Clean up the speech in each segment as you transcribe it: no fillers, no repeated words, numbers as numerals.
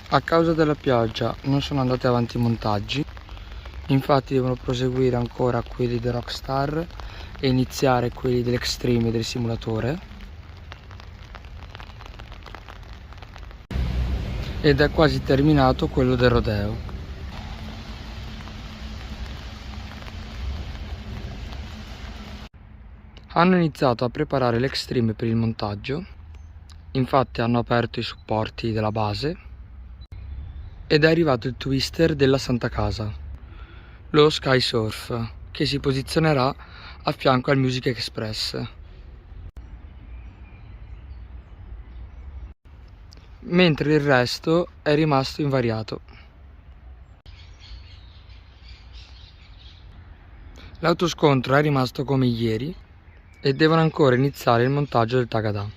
A causa della pioggia non sono andati avanti i montaggi, infatti devono proseguire ancora quelli del Rockstar e iniziare quelli dell'Extreme e del simulatore. Ed è quasi terminato quello del rodeo. Hanno iniziato a preparare l'Extreme per il montaggio, infatti hanno aperto i supporti della base ed è arrivato il twister della Santa Casa, lo Sky Surf, che si posizionerà a fianco al Music Express. Mentre il resto è rimasto invariato. L'autoscontro è rimasto come ieri e devono ancora iniziare il montaggio del Tagada.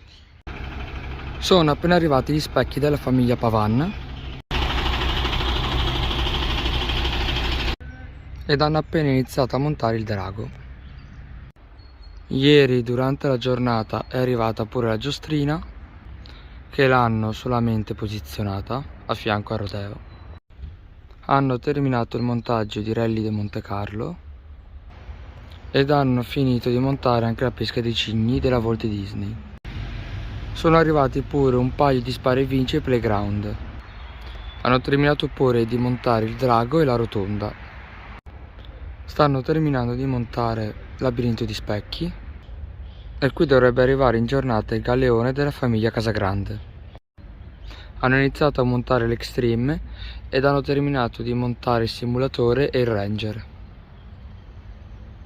Sono appena arrivati gli specchi della famiglia Pavan ed hanno appena iniziato a montare il drago. Ieri durante la giornata è arrivata pure la giostrina, che l'hanno solamente posizionata a fianco al rodeo. Hanno terminato il montaggio di Rally di Monte Carlo ed hanno finito di montare anche la pesca dei cigni della Walt Disney. Sono arrivati pure un paio di spari e vinci e playground. Hanno terminato pure di montare il drago e la rotonda. Stanno terminando di montare il labirinto di specchi e qui dovrebbe arrivare in giornata il galeone della famiglia Casagrande. Hanno iniziato a montare l'Extreme ed hanno terminato di montare il simulatore e il Ranger.